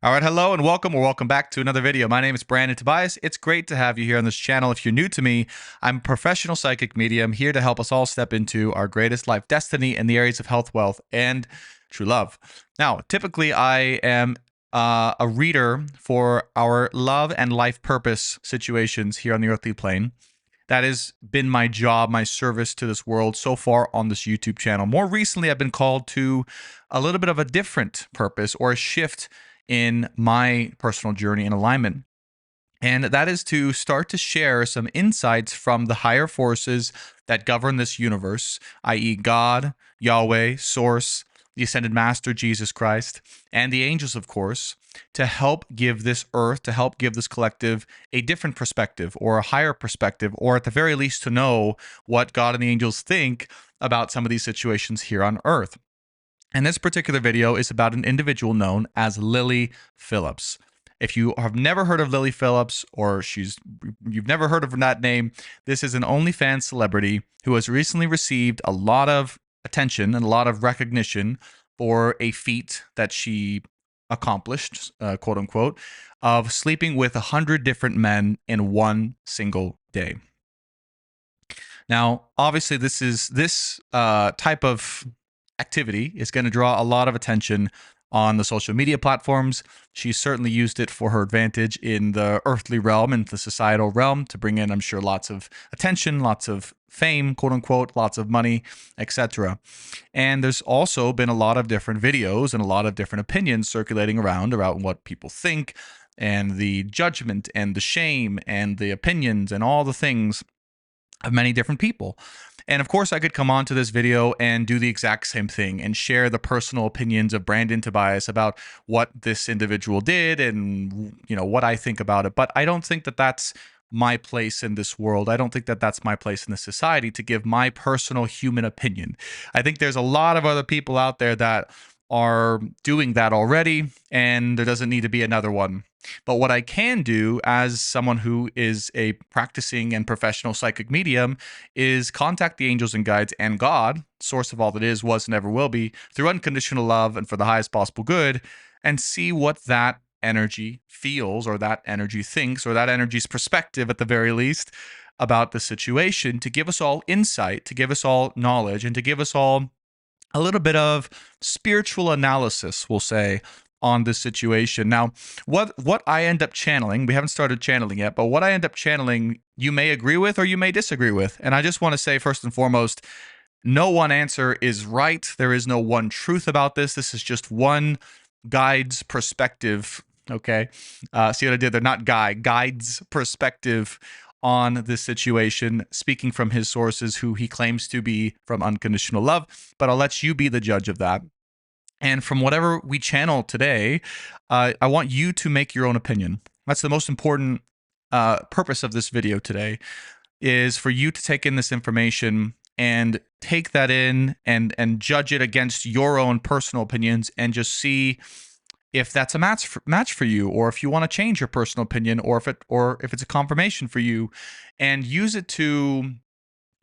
All right, hello and welcome or welcome back to another video. My name is Brandon Tobias. It's great to have you here on this channel. If you're new to me, I'm a professional psychic medium here to help us all step into our greatest life destiny in the areas of health, wealth, and true love. Now, typically I am a reader for our love and life purpose situations here on the earthly plane. That has been my job, my service to this world so far on this YouTube channel. More recently, I've been called to a little bit of a different purpose or a shift in my personal journey and alignment. And that is to start to share some insights from the higher forces that govern this universe, i.e., God, Yahweh, Source, the Ascended Master, Jesus Christ, and the angels, of course, to help give this earth, to help give this collective a different perspective or a higher perspective, or at the very least to know what God and the angels think about some of these situations here on earth. And this particular video is about an individual known as Lily Philips. If you have never heard of Lily Philips, or you've never heard of that name, this is an OnlyFans celebrity who has recently received a lot of attention and a lot of recognition for a feat that she accomplished, quote unquote, of sleeping with 100 different men in one single day. Now, obviously, this type of activity is going to draw a lot of attention on the social media platforms. She's certainly used it for her advantage in the earthly realm and the societal realm to bring in, I'm sure, lots of attention, lots of fame, quote unquote, lots of money, etc. And there's also been a lot of different videos and a lot of different opinions circulating around what people think and the judgment and the shame and the opinions and all the things of many different people. And of course, I could come on to this video and do the exact same thing and share the personal opinions of Brandon Tobias about what this individual did and, what I think about it. But I don't think that that's my place in this world. I don't think that that's my place in this society to give my personal human opinion. I think there's a lot of other people out there that are doing that already, and there doesn't need to be another one. But what I can do as someone who is a practicing and professional psychic medium is contact the angels and guides and God, source of all that is, was, and ever will be, through unconditional love and for the highest possible good, and see what that energy feels, or that energy thinks, or that energy's perspective at the very least about the situation, to give us all insight, to give us all knowledge, and to give us all a little bit of spiritual analysis, we'll say, on this situation. Now, what I end up channeling, we haven't started channeling yet, but what I end up channeling, you may agree with or you may disagree with. And I just want to say, first and foremost, no one answer is right. There is no one truth about this. This is just one guide's perspective. Okay. See what I did there? Not guide's perspective on this situation, speaking from his sources, who he claims to be from unconditional love. But I'll let you be the judge of that. And from whatever we channel today, I want you to make your own opinion. That's the most important purpose of this video today, is for you to take in this information and take that in and judge it against your own personal opinions, and just see if that's a match for you, or if you want to change your personal opinion, or if it's a confirmation for you, and use it to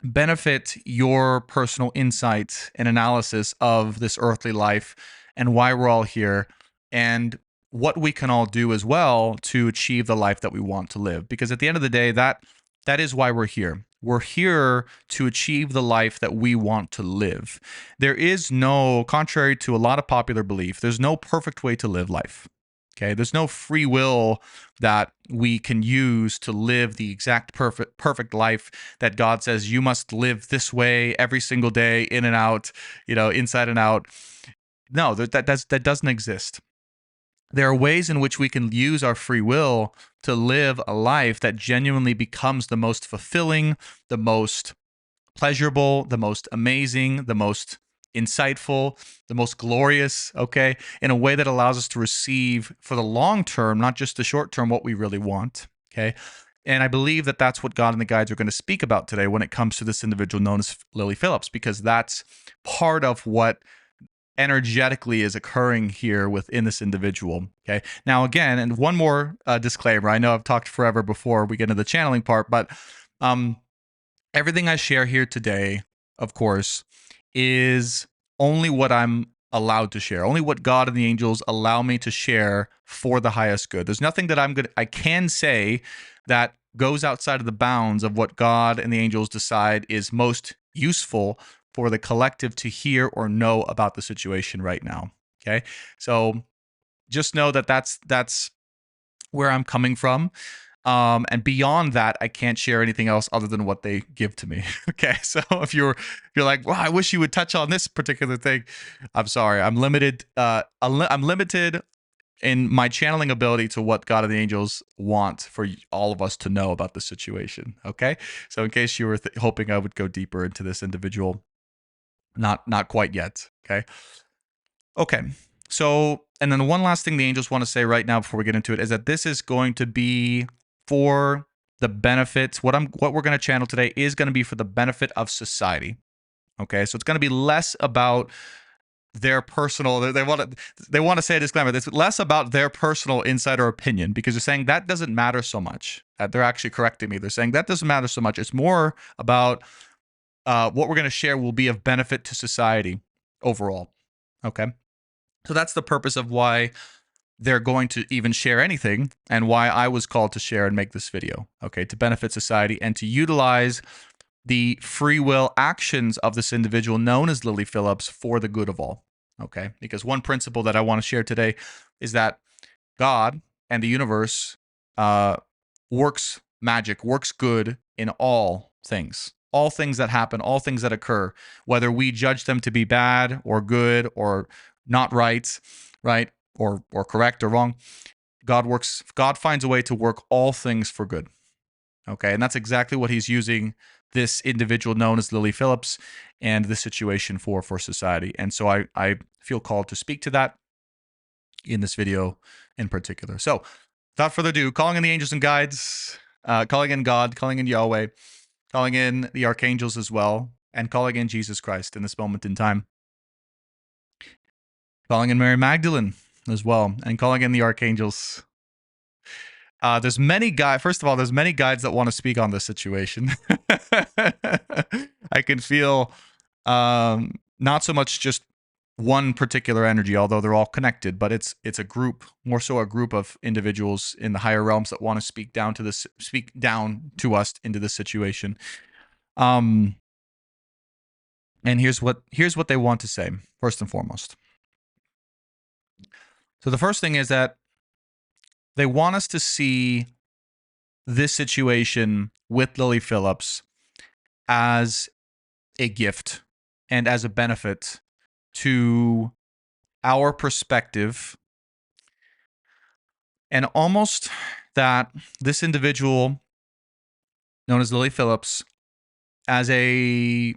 benefit your personal insight and analysis of this earthly life and why we're all here, and what we can all do as well to achieve the life that we want to live. Because at the end of the day, that is why we're here. We're here to achieve the life that we want to live. There is no, contrary to a lot of popular belief, there's no perfect way to live life. Okay, there's no free will that we can use to live the exact perfect life that God says you must live this way every single day, in and out, inside and out. No, that doesn't exist. There are ways in which we can use our free will to live a life that genuinely becomes the most fulfilling, the most pleasurable, the most amazing, the most insightful, the most glorious, okay, in a way that allows us to receive for the long term, not just the short term, what we really want, okay? And I believe that that's what God and the guides are going to speak about today when it comes to this individual known as Lily Philips, because that's part of what energetically is occurring here within this individual. Okay. Now, again, and one more disclaimer. I know I've talked forever before we get into the channeling part, but everything I share here today, of course, is only what I'm allowed to share, only what God and the angels allow me to share for the highest good. There's nothing that I can say that goes outside of the bounds of what God and the angels decide is most useful for the collective to hear or know about the situation right now. Okay, so just know that that's where I'm coming from. And beyond that, I can't share anything else other than what they give to me. Okay, so if you're like, well, I wish you would touch on this particular thing, I'm sorry, I'm limited. I'm limited in my channeling ability to what God and the angels want for all of us to know about the situation. Okay, so in case you were hoping I would go deeper into this individual, not quite yet. Okay. So, and then one last thing the angels want to say right now before we get into it is that this is going to be for the benefit. What we're going to channel today is going to be for the benefit of society. Okay, so it's going to be less about their personal. They want to say a disclaimer. It's less about their personal insider opinion, because they're saying that doesn't matter so much. They're actually correcting me. They're saying that doesn't matter so much. It's more about what we're going to share will be of benefit to society overall. Okay. So that's the purpose of why they're going to even share anything, and why I was called to share and make this video, okay, to benefit society and to utilize the free will actions of this individual known as Lily Philips for the good of all, okay? Because one principle that I want to share today is that God and the universe works magic, works good in all things that happen, all things that occur, whether we judge them to be bad or good or not right, or correct or wrong. God finds a way to work all things for good. Okay, and that's exactly what he's using this individual known as Lily Philips and this situation for society. And so I feel called to speak to that in this video in particular. So without further ado, calling in the angels and guides, calling in God, calling in Yahweh, calling in the archangels as well, and calling in Jesus Christ in this moment in time. Calling in Mary Magdalene as well, and calling in the archangels. There's many guides. First of all, there's many guides that want to speak on this situation. I can feel not so much just one particular energy, although they're all connected, but it's a group, more so a group of individuals in the higher realms that want to speak down to us into this situation. And here's what they want to say, first and foremost. So the first thing is that they want us to see this situation with Lily Philips as a gift and as a benefit to our perspective, and almost that this individual known as Lily Philips as a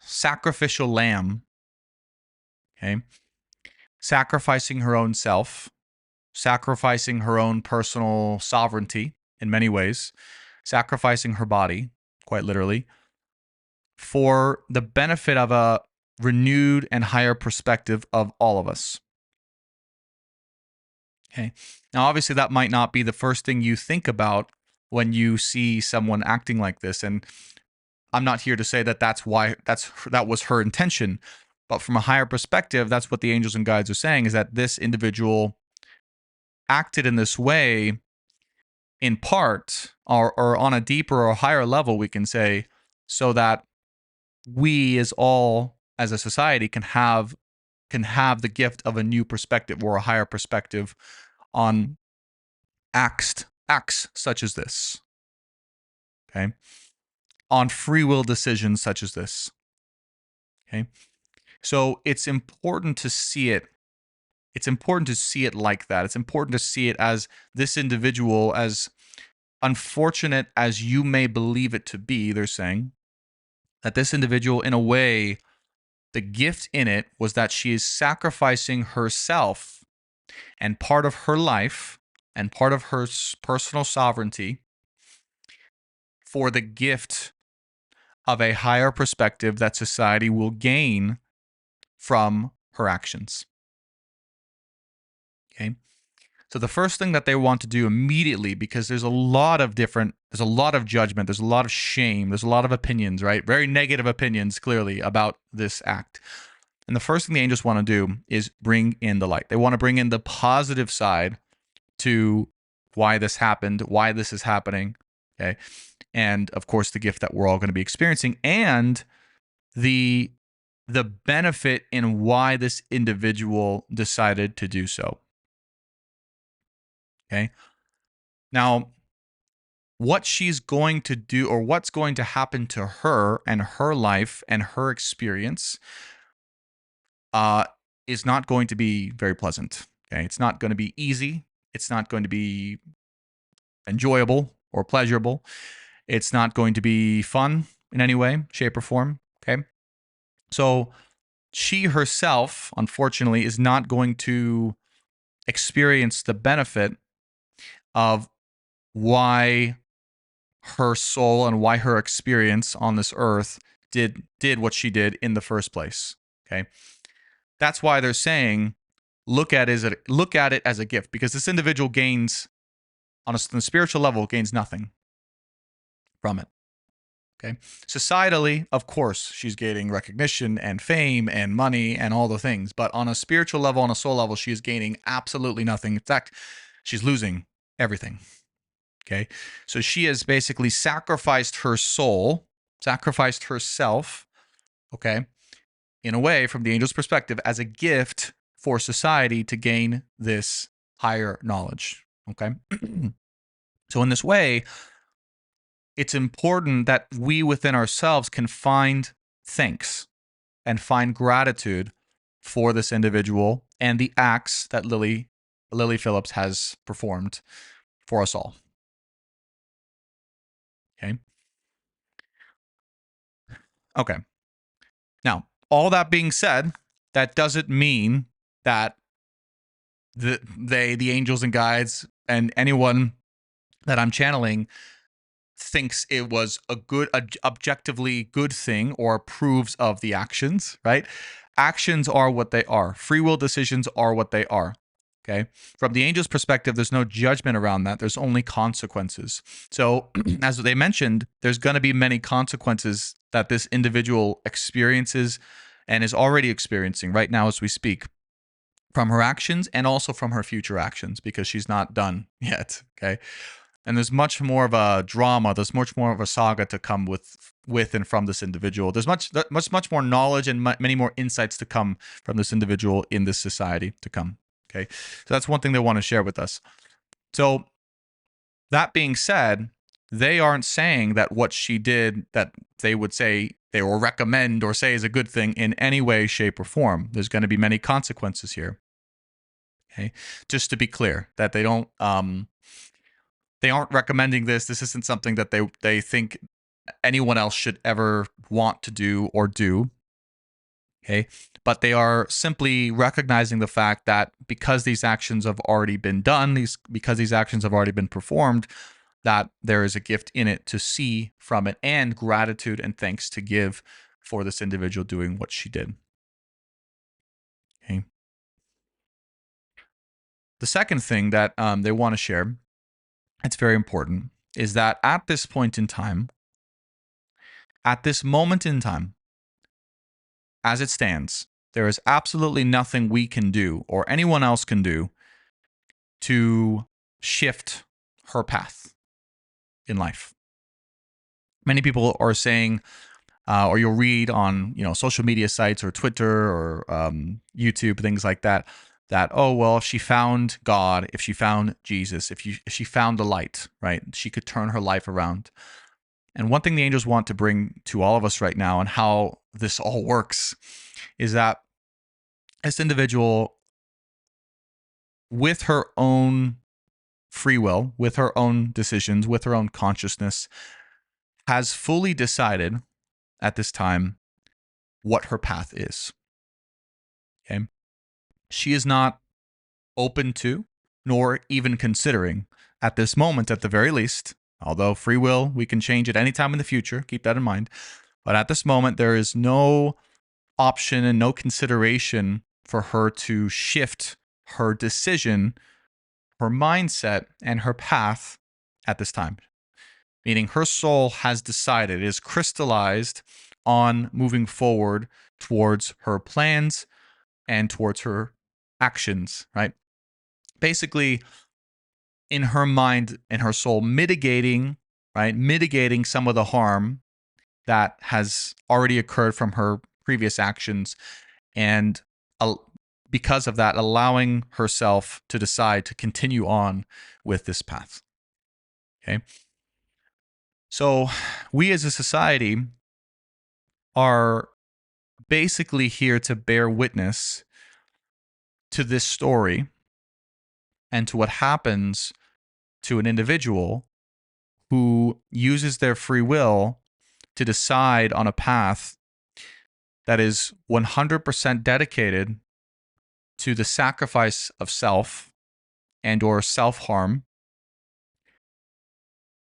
sacrificial lamb, okay, sacrificing her own self, sacrificing her own personal sovereignty in many ways, sacrificing her body, quite literally, for the benefit of a renewed and higher perspective of all of us. Okay. Now, obviously, that might not be the first thing you think about when you see someone acting like this, and I'm not here to say that that was her intention, but from a higher perspective, that's what the angels and guides are saying, is that this individual acted in this way in part, or on a deeper or higher level, we can say, so that we as a society can have the gift of a new perspective or a higher perspective on acts such as this. Okay? On free will decisions such as this. Okay? So it's important to see it. It's important to see it like that. It's important to see it as this individual, as unfortunate as you may believe it to be, they're saying, that this individual, in a way, the gift in it was that she is sacrificing herself and part of her life and part of her personal sovereignty for the gift of a higher perspective that society will gain from her actions. Okay? So the first thing that they want to do immediately, because there's a lot of judgment, there's a lot of shame, there's a lot of opinions, right? Very negative opinions, clearly, about this act. And the first thing the angels want to do is bring in the light. They want to bring in the positive side to why this happened, why this is happening. Okay. And of course, the gift that we're all going to be experiencing, and the benefit in why this individual decided to do so. Okay. Now, what she's going to do, or what's going to happen to her and her life and her experience, is not going to be very pleasant. Okay. It's not going to be easy. It's not going to be enjoyable or pleasurable. It's not going to be fun in any way, shape, or form. Okay. So she herself, unfortunately, is not going to experience the benefit of why her soul and why her experience on this earth did what she did in the first place. Okay. That's why they're saying look at it as a gift, because this individual gains on a spiritual level gains nothing from it. Okay. Societally, of course, she's gaining recognition and fame and money and all the things. But on a spiritual level, on a soul level, she is gaining absolutely nothing. In fact, she's losing everything. Okay. So she has basically sacrificed her soul, sacrificed herself, okay, in a way, from the angel's perspective, as a gift for society to gain this higher knowledge. Okay. So in this way, it's important that we within ourselves can find thanks and find gratitude for this individual and the acts that Lily Philips has performed for us all. Okay. Okay. Now, all that being said, that doesn't mean that the angels and guides and anyone that I'm channeling thinks it was a good, objectively good thing or approves of the actions, right? Actions are what they are. Free will decisions are what they are. Okay. From the angel's perspective, there's no judgment around that. There's only consequences. So, as they mentioned, there's going to be many consequences that this individual experiences and is already experiencing right now as we speak, from her actions and also from her future actions, because she's not done yet. Okay. And there's much more of a drama. There's much more of a saga to come with and from this individual. There's much more knowledge and many more insights to come from this individual in this society to come. Okay, so that's one thing they want to share with us. So that being said, they aren't saying that what she did, that they would say they will recommend or say is a good thing in any way, shape, or form. There's going to be many consequences here. Okay, just to be clear, that they don't. They aren't recommending this. This isn't something that they think anyone else should ever want to do or do. Okay. But they are simply recognizing the fact that because these actions have already been done, because these actions have already been performed, that there is a gift in it to see from it, and gratitude and thanks to give for this individual doing what she did. Okay. The second thing that they want to share, it's very important, is that at this point in time, at this moment in time, as it stands, there is absolutely nothing we can do or anyone else can do to shift her path in life. Many people are saying, or you'll read on social media sites or Twitter or YouTube, things like that, that, oh, well, if she found God, if she found Jesus, if she found the light, right, she could turn her life around. And one thing the angels want to bring to all of us right now, and how this all works, is that this individual, with her own free will, with her own decisions, with her own consciousness, has fully decided at this time what her path is. Okay? She is not open to, nor even considering at this moment, at the very least, although free will, we can change at any time in the future, keep that in mind. But at this moment, there is no option and no consideration for her to shift her decision, her mindset, and her path at this time. Meaning her soul has decided, is crystallized on moving forward towards her plans and towards her actions, right? Basically, in her mind and her soul, mitigating, right? Mitigating some of the harm that has already occurred from her previous actions, and because of that, allowing herself to decide to continue on with this path. Okay. So we as a society are basically here to bear witness to this story and to what happens to an individual who uses their free will to decide on a path that is 100% dedicated to the sacrifice of self and or self-harm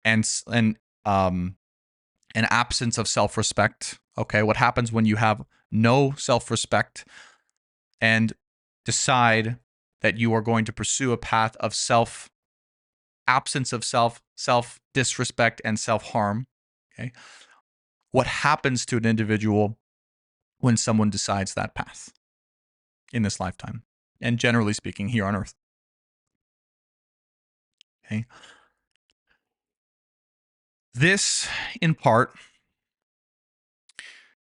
and an absence of self-respect. Okay, what happens when you have no self-respect and decide that you are going to pursue a path of absence of self-disrespect, and self-harm? Okay, what happens to an individual when someone decides that path in this lifetime, and generally speaking, here on Earth? Okay, this, in part,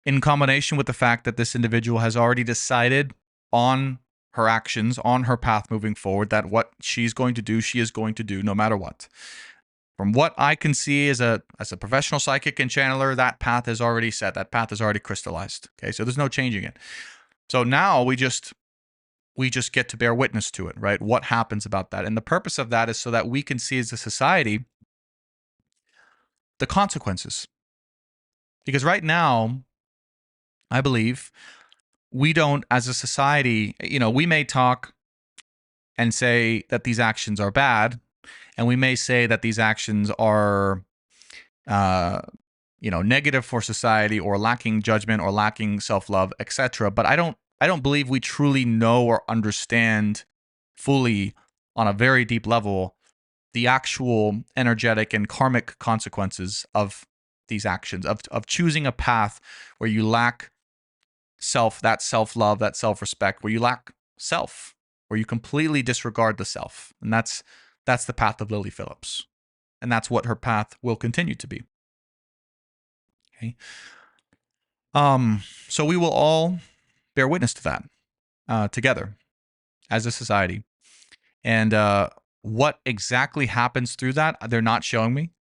in combination with the fact that this individual has already decided on her actions, on her path moving forward, that what she's going to do, she is going to do no matter what. From what I can see as a professional psychic and channeler, that path is already set. That path is already crystallized. Okay, so there's no changing it. So now we just get to bear witness to it, right? What happens about that? And the purpose of that is so that we can see as a society the consequences. Because right now, I believe we don't, as a society, we may talk and say that these actions are bad, and we may say that these actions are, negative for society, or lacking judgment, or lacking self-love, etc. But I don't believe we truly know or understand fully, on a very deep level, the actual energetic and karmic consequences of these actions, of choosing a path where you lack that self-love, that self-respect, where you lack self, where you completely disregard the self. And that's the path of Lily Philips. And that's what her path will continue to be. Okay. So we will all bear witness to that together as a society. And what exactly happens through that, they're not showing me.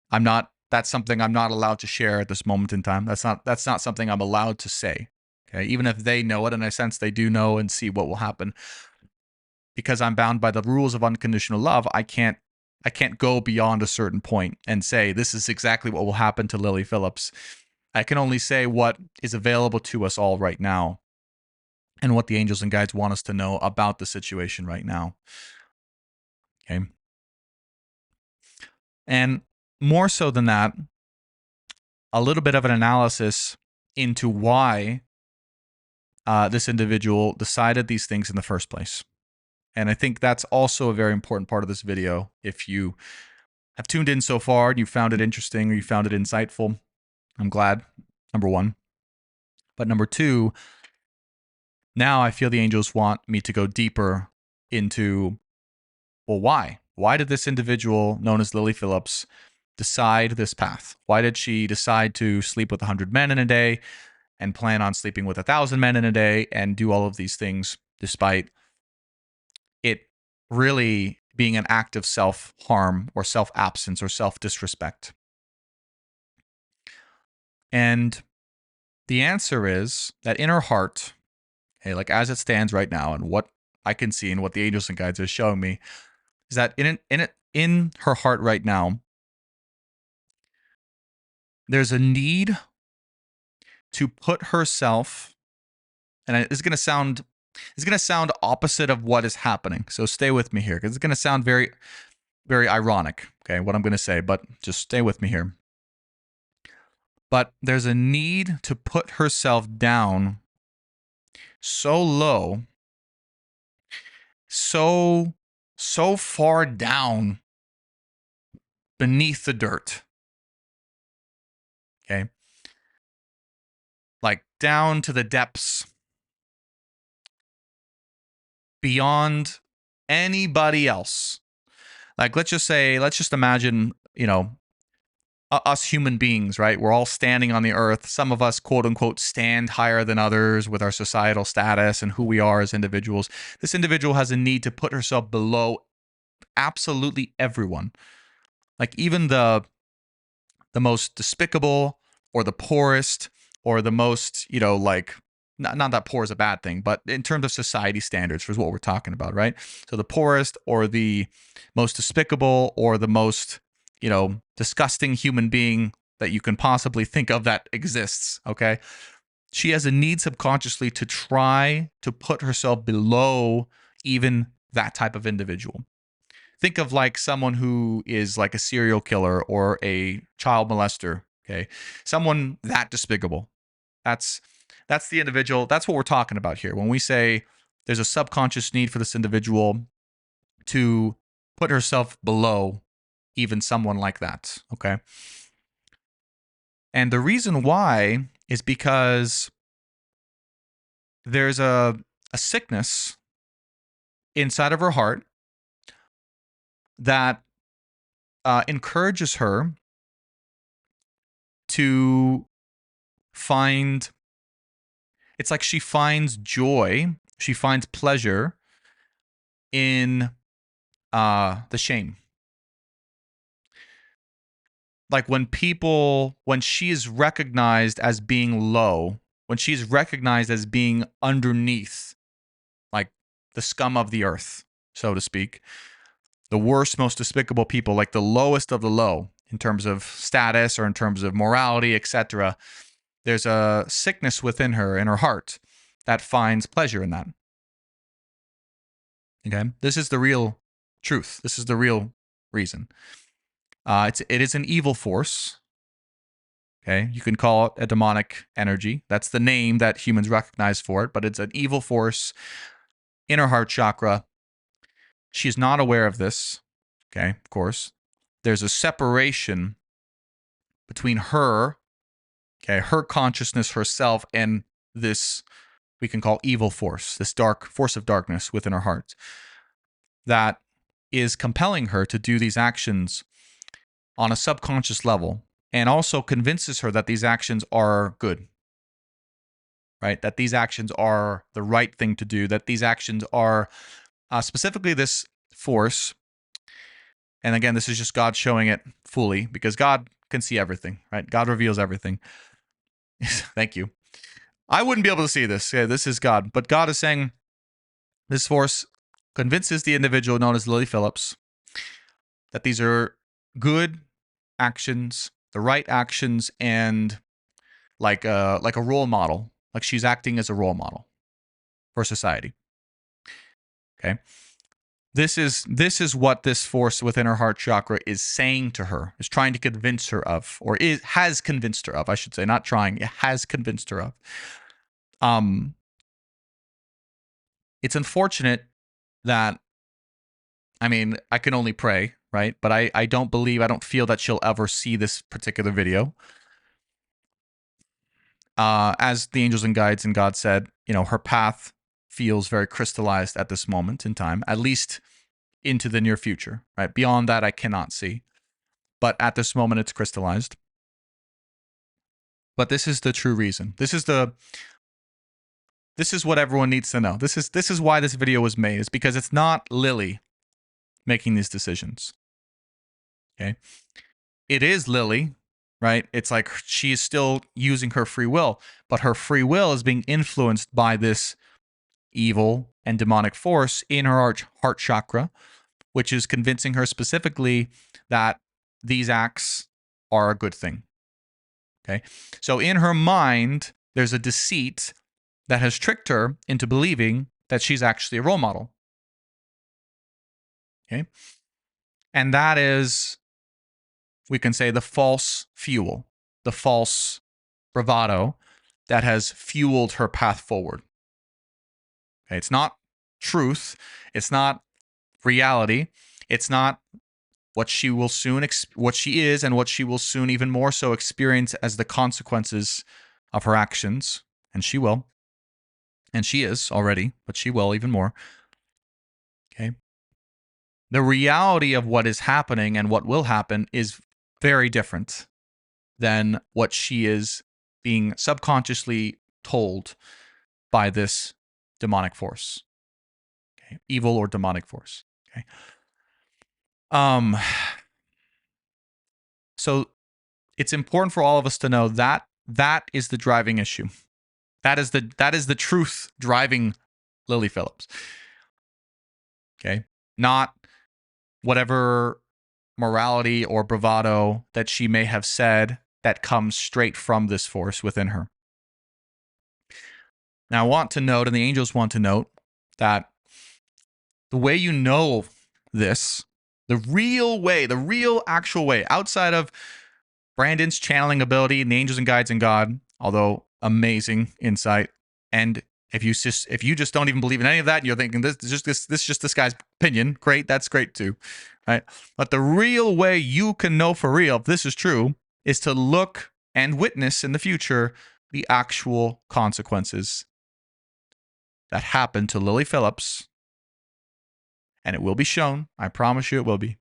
That's something I'm not allowed to share at this moment in time. That's not something I'm allowed to say. Okay, even if they know it, and I sense they do know and see what will happen, because I'm bound by the rules of unconditional love, I can't go beyond a certain point and say this is exactly what will happen to Lily Philips. I can only say what is available to us all right now, and what the angels and guides want us to know about the situation right now. Okay. And more so than that, a little bit of an analysis into why this individual decided these things in the first place. And I think that's also a very important part of this video. If you have tuned in so far and you found it interesting or you found it insightful, I'm glad, number one. But number two, now I feel the angels want me to go deeper into, well, why? Why did this individual known as Lily Philips decide this path? Why did she decide to sleep with 100 men in a day and plan on sleeping with 1,000 men in a day and do all of these things despite it really being an act of self-harm or self-absence or self-disrespect? And the answer is that in her heart, okay, like as it stands right now, and what I can see and what the angels and guides are showing me, is that in her heart right now, there's a need to put herself, and it's going to sound opposite of what is happening. So stay with me here, because it's going to sound very, very ironic, okay, what I'm going to say, but just stay with me here. But there's a need to put herself down so low, so far down beneath the dirt. Okay. Like down to the depths beyond anybody else. Like, let's just imagine, us human beings, right? We're all standing on the earth. Some of us, quote unquote, stand higher than others with our societal status and who we are as individuals. This individual has a need to put herself below absolutely everyone. Like, even the most despicable or the poorest or the most, like, not that poor is a bad thing, but in terms of society standards is what we're talking about, right? So the poorest or the most despicable or the most, disgusting human being that you can possibly think of that exists, okay? She has a need subconsciously to try to put herself below even that type of individual. Think of like someone who is like a serial killer or a child molester, okay? Someone that despicable. That's the individual. That's what we're talking about here. When we say there's a subconscious need for this individual to put herself below even someone like that, okay? And the reason why is because there's a sickness inside of her heart that encourages her to find, it's like she finds joy, she finds pleasure in the shame. Like when she is recognized as being low, when she's recognized as being underneath, like the scum of the earth, so to speak, the worst, most despicable people, like the lowest of the low in terms of status or in terms of morality, etc. There's a sickness within her, in her heart, that finds pleasure in that. Okay, this is the real truth. This is the real reason. It is an evil force. Okay, you can call it a demonic energy. That's the name that humans recognize for it, but it's an evil force in her heart chakra. She's not aware of this. Okay, of course. There's a separation between her, okay, her consciousness, herself, and this we can call evil force, this dark force of darkness within her heart that is compelling her to do these actions on a subconscious level, and also convinces her that these actions are good, right? That these actions are the right thing to do, that these actions are specifically this force. And again, this is just God showing it fully because God can see everything, right? God reveals everything. Thank you. I wouldn't be able to see this. Yeah, this is God. But God is saying this force convinces the individual known as Lily Philips that these are good actions, the right actions, and like a role model. Like she's acting as a role model for society. Okay. This is what this force within her heart chakra is saying to her, is trying to convince her of, or has convinced her of, I should say, not trying, it has convinced her of. It's unfortunate that, I mean, I can only pray, right? But I don't feel that she'll ever see this particular video. As the angels and guides and God said, her path feels very crystallized at this moment in time, at least into the near future, right? Beyond that, I cannot see. But at this moment, it's crystallized. But this is the true reason. This is what everyone needs to know. This is why this video was made, is because it's not Lily making these decisions. Okay? It is Lily, right? It's like she is still using her free will, but her free will is being influenced by this evil and demonic force in her heart chakra, which is convincing her specifically that these acts are a good thing. Okay? So in her mind, there's a deceit that has tricked her into believing that she's actually a role model. Okay? And that is, we can say, the false fuel, the false bravado that has fueled her path forward. Okay? It's not truth. It's not reality. It's not what she will soon, what she is, and what she will soon even more so experience as the consequences of her actions and she will. And she is already, but she will even more. Okay. The reality of what is happening and what will happen is very different than what she is being subconsciously told by this demonic force. Okay. Evil or demonic force. Okay. So it's important for all of us to know that that is the driving issue. That is the truth driving Lily Philips. Okay. Not whatever morality or bravado that she may have said that comes straight from this force within her. Now, I want to note, and the angels want to note, that the way you know this, the real way, the real actual way, outside of Brandon's channeling ability and the angels and guides and God, although amazing insight, and if you just don't even believe in any of that, and you're thinking this is just this guy's opinion, great, that's great too, right? But the real way you can know for real if this is true is to look and witness in the future the actual consequences that happened to Lily Philips, and it will be shown. I promise you, it will be,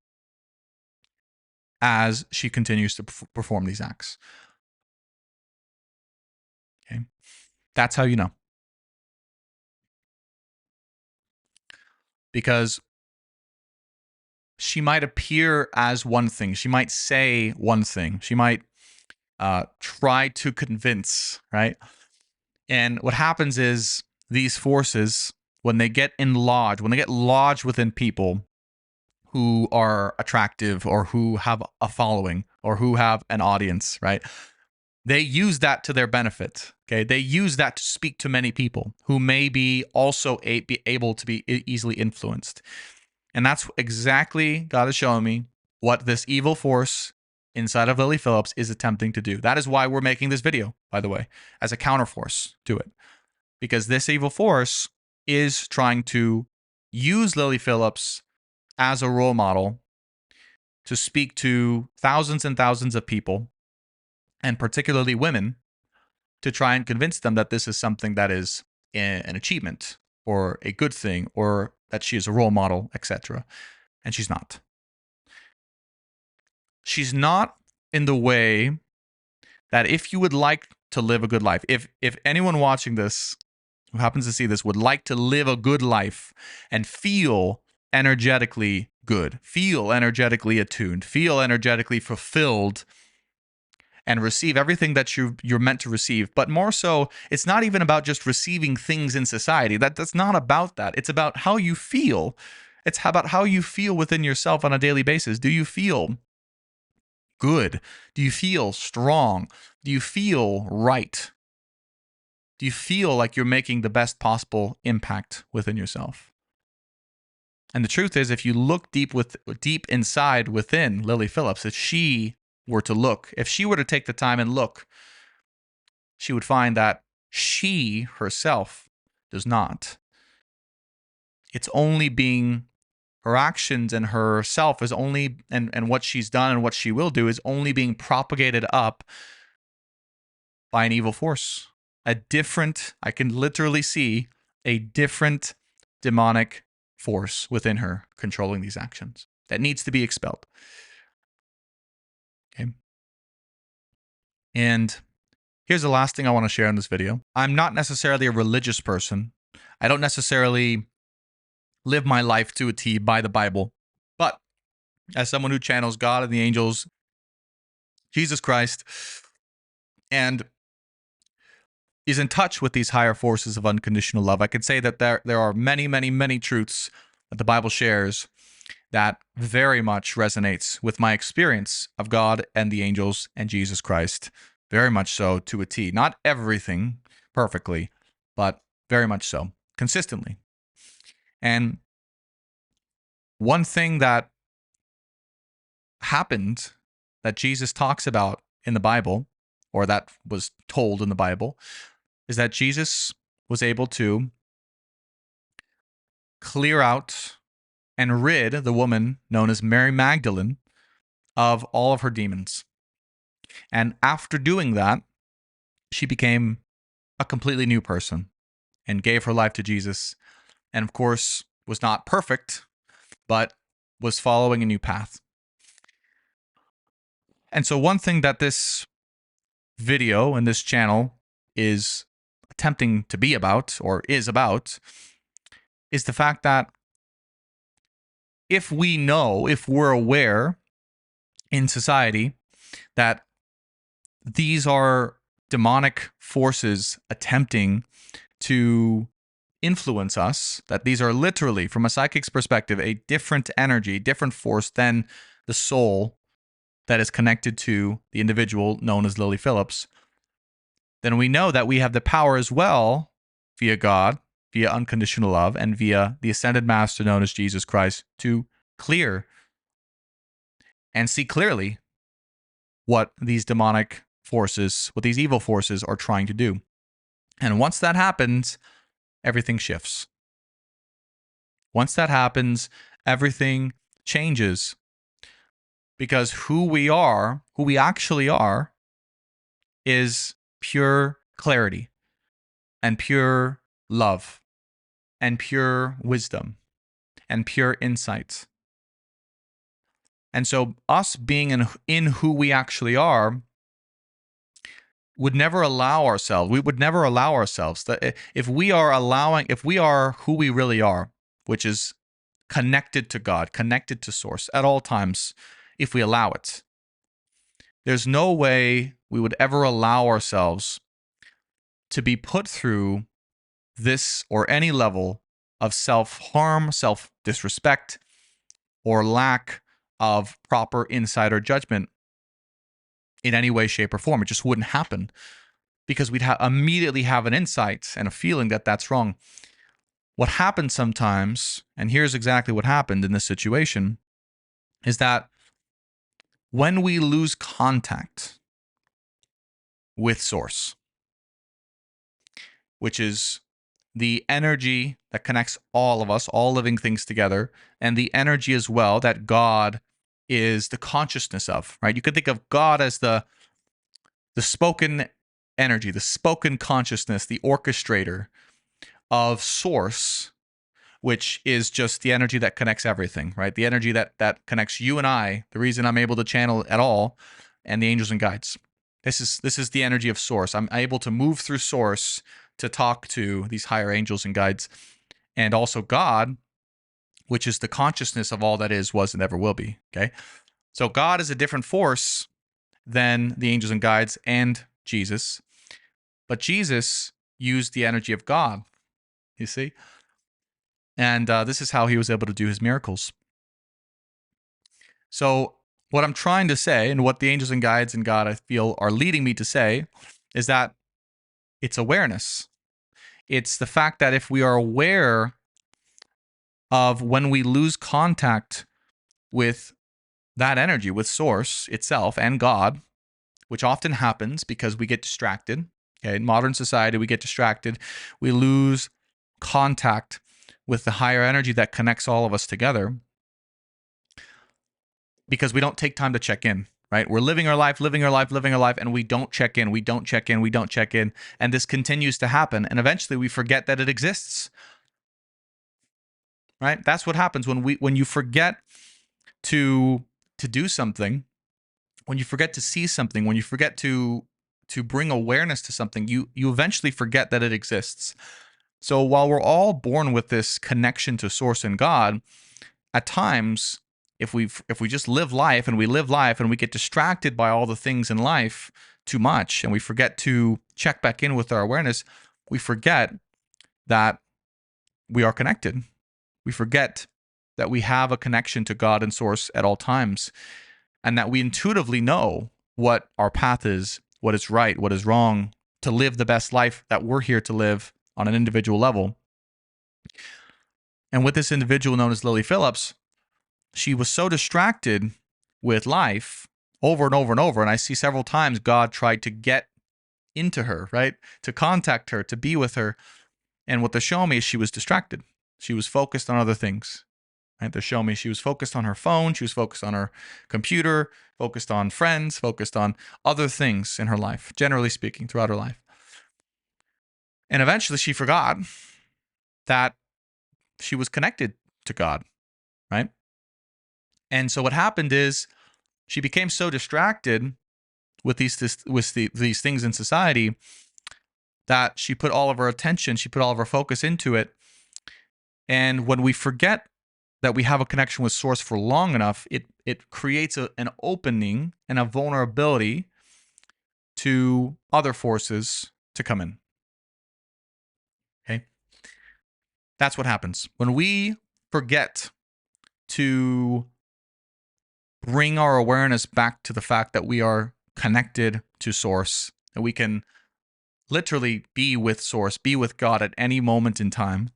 as she continues to perform these acts. Okay, that's how you know. Because she might appear as one thing. She might say one thing. She might try to convince, right? And what happens is these forces, when they get lodged within people who are attractive or who have a following or who have an audience, right? They use that to their benefit. Okay, they use that to speak to many people who may be also be able to be easily influenced. And that's exactly, God is showing me, what this evil force inside of Lily Philips is attempting to do. That is why we're making this video, by the way, as a counterforce to it. Because this evil force is trying to use Lily Philips as a role model to speak to thousands and thousands of people, and particularly women, to try and convince them that this is something that is an achievement or a good thing or that she is a role model, etc. And she's not. She's not in the way that if you would like to live a good life, if anyone watching this who happens to see this would like to live a good life and feel energetically good, feel energetically attuned, feel energetically fulfilled, and receive everything that you're meant to receive. But more so, it's not even about just receiving things in society. That's not about that. It's about how you feel. It's about how you feel within yourself on a daily basis. Do you feel good? Do you feel strong? Do you feel right? Do you feel like you're making the best possible impact within yourself? And the truth is, if you look deep inside within Lily Philips, if she were to take the time and look, she would find that she herself does not. It's only being her actions and herself is only and what she's done and what she will do is only being propagated up by an evil force. I can literally see a different demonic force within her controlling these actions that needs to be expelled. Okay. And here's the last thing I want to share in this video. I'm not necessarily a religious person. I don't necessarily live my life to a T by the Bible. But as someone who channels God and the angels, Jesus Christ, and is in touch with these higher forces of unconditional love, I could say that there are many, many, many truths that the Bible shares that very much resonates with my experience of God and the angels and Jesus Christ. Very much so, to a T. Not everything perfectly, but very much so, consistently. And one thing that happened that Jesus talks about in the Bible, or that was told in the Bible, is that Jesus was able to clear out and rid the woman known as Mary Magdalene of all of her demons. And after doing that, she became a completely new person and gave her life to Jesus. And of course, was not perfect, but was following a new path. And so, one thing that this video and this channel is attempting to be about, or is about, is the fact that if we're aware in society that these are demonic forces attempting to influence us, that these are literally, from a psychic's perspective, a different energy, different force than the soul that is connected to the individual known as Lily Philips, then we know that we have the power as well via God, via unconditional love, and via the ascended master known as Jesus Christ to clear and see clearly what these demonic forces, what these evil forces are trying to do. And once that happens, everything shifts. Once that happens, everything changes. Because who we actually are, is pure clarity and pure love and pure wisdom and pure insight. And so us being in who we actually are would never allow ourselves, that if we are who we really are, which is connected to God, connected to source at all times, if we allow it, there's no way we would ever allow ourselves to be put through this or any level of self-harm, self-disrespect, or lack of proper insider judgment in any way, shape, or form. It just wouldn't happen because we'd immediately have an insight and a feeling that that's wrong. What happens sometimes, and here's exactly what happened in this situation, is that when we lose contact with source, which is the energy that connects all of us, all living things together, and the energy as well that God is the consciousness of, right? You could think of God as the spoken energy, the spoken consciousness, the orchestrator of source, which is just the energy that connects everything, right? The energy that connects you and I, the reason I'm able to channel at all, and the angels and guides. This is the energy of source. I'm able to move through source to talk to these higher angels and guides, and also God, which is the consciousness of all that is, was, and ever will be. Okay, so God is a different force than the angels and guides and Jesus, but Jesus used the energy of God, you see, and this is how he was able to do his miracles. So what I'm trying to say, and what the angels and guides and God I feel are leading me to say, is that it's awareness. It's the fact that if we are aware of when we lose contact with that energy, with source itself and God, which often happens because we get distracted. Okay, in modern society, we get distracted. We lose contact with the higher energy that connects all of us together because we don't take time to check in, right? We're living our life, and we don't check in, and this continues to happen, and eventually we forget that it exists, right? That's what happens when you forget to do something, when you forget to see something, when you forget to bring awareness to something, you eventually forget that it exists. So while we're all born with this connection to source and God, at times, if we just live life and we get distracted by all the things in life too much, and we forget to check back in with our awareness, we forget that we are connected. We forget that we have a connection to God and source at all times, and that we intuitively know what our path is, what is right, what is wrong, to live the best life that we're here to live on an individual level. And with this individual known as Lily Philips, she was so distracted with life over and over and over. And I see several times God tried to get into her, right? To contact her, to be with her. And what they're showing me is she was distracted. She was focused on other things. Right? They're showing me she was focused on her phone. She was focused on her computer, focused on friends, focused on other things in her life, generally speaking, throughout her life. And eventually she forgot that she was connected to God, right? And so what happened is she became so distracted with these things in society that she put all of her attention, she put all of her focus into it. And when we forget that we have a connection with source for long enough, it creates an opening and a vulnerability to other forces to come in. Okay? That's what happens. When we forget to bring our awareness back to the fact that we are connected to source, that we can literally be with source, be with God at any moment in time,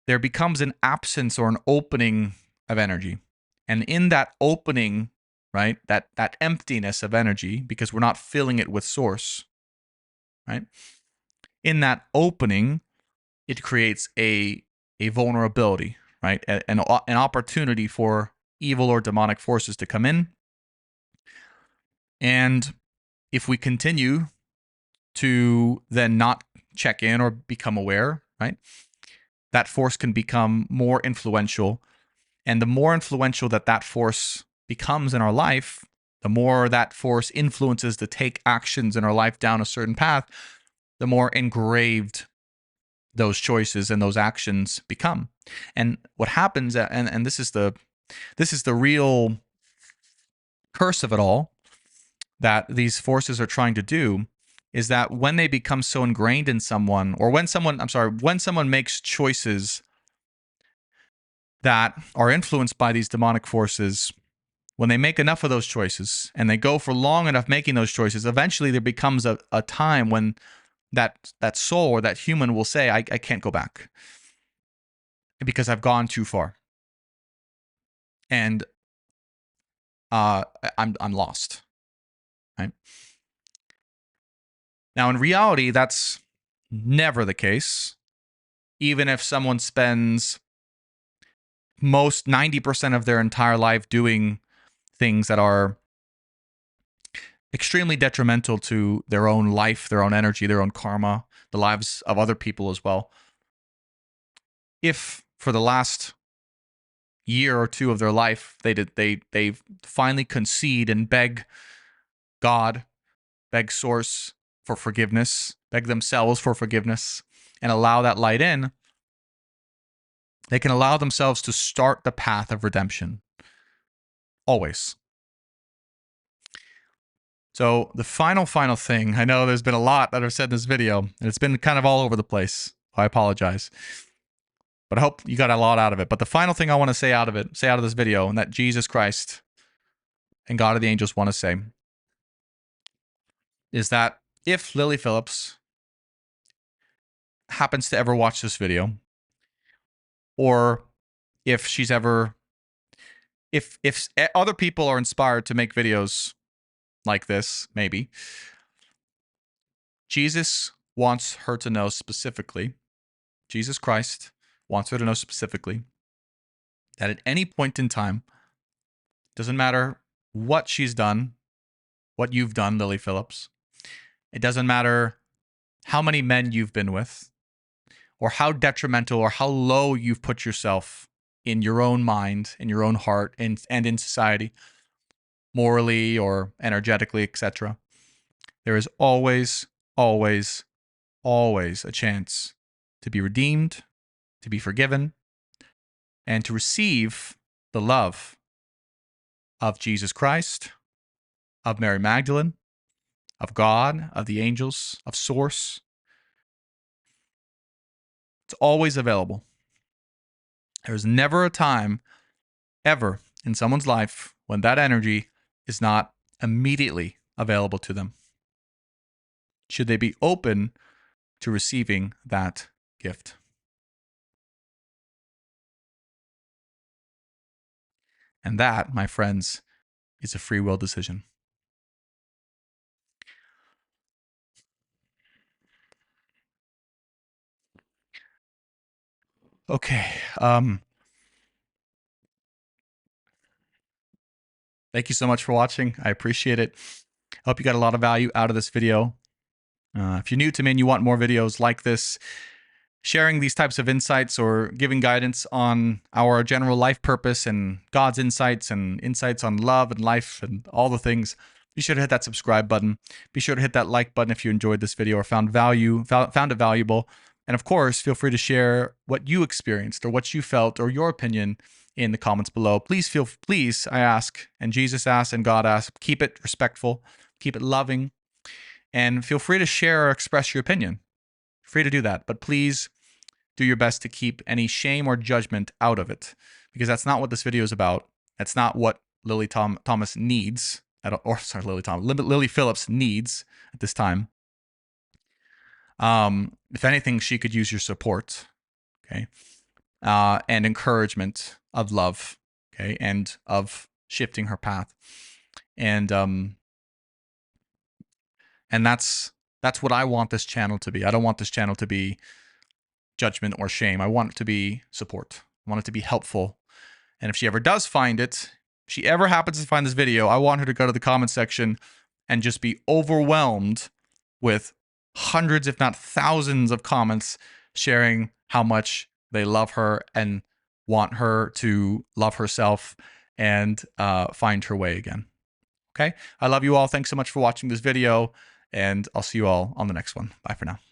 there becomes an absence or an opening of energy. And in that opening, right, that emptiness of energy, because we're not filling it with source, right? In that opening, it creates a vulnerability, right? An opportunity for evil or demonic forces to come in. And if we continue to then not check in or become aware, right, that force can become more influential. And the more influential that force becomes in our life, the more that force influences to take actions in our life down a certain path, the more engraved those choices and those actions become. And what happens, and this is the real curse of it all, that these forces are trying to do, is that when they become so ingrained in someone, or when someone makes choices that are influenced by these demonic forces, when they make enough of those choices and they go for long enough making those choices, eventually there becomes a time when that soul or that human will say, I can't go back because I've gone too far. And I'm lost. Right? Now, in reality, that's never the case. Even if someone spends most 90% of their entire life doing things that are extremely detrimental to their own life, their own energy, their own karma, the lives of other people as well. If for the last year or two of their life they finally concede and beg God, beg source for forgiveness, beg themselves for forgiveness, and allow that light in, they can allow themselves to start the path of redemption. Always. So the final thing, I know there's been a lot that I've said in this video, and it's been kind of all over the place. I apologize. But I hope you got a lot out of it. But the final thing I want to say out of this video, and that Jesus Christ and God of the angels want to say, is that if Lily Philips happens to ever watch this video, or if she's ever, if other people are inspired to make videos like this, maybe, Jesus wants her to know specifically, Jesus Christ wants her to know specifically that at any point in time, doesn't matter what she's done, what you've done, Lily Philips, it doesn't matter how many men you've been with, or how detrimental or how low you've put yourself in your own mind, in your own heart, and in society, morally or energetically, etc. There is always, always, always a chance to be redeemed, to be forgiven, and to receive the love of Jesus Christ, of Mary Magdalene, of God, of the angels, of Source. It's always available. There's never a time, ever, in someone's life when that energy is not immediately available to them, should they be open to receiving that gift. And that, my friends, is a free will decision. Okay. Thank you so much for watching. I appreciate it. I hope you got a lot of value out of this video. If you're new to me and you want more videos like this, sharing these types of insights or giving guidance on our general life purpose and God's insights and insights on love and life and all the things, be sure to hit that subscribe button. Be sure to hit that like button if you enjoyed this video or found it valuable. And of course, feel free to share what you experienced or what you felt or your opinion in the comments below. Please, I ask, and Jesus asks, and God asks, keep it respectful, keep it loving, and feel free to share or express your opinion. Free to do that, but please do your best to keep any shame or judgment out of it, because that's not what this video is about. That's not what Lily Philips needs at this time. If anything, she could use your support, okay, and encouragement of love, okay, and of shifting her path, and that's what I want this channel to be. I don't want this channel to be judgment or shame. I want it to be support. I want it to be helpful. And if she ever does find it, if she ever happens to find this video, I want her to go to the comment section and just be overwhelmed with hundreds, if not thousands of comments sharing how much they love her and want her to love herself and find her way again. Okay? I love you all. Thanks so much for watching this video, and I'll see you all on the next one. Bye for now.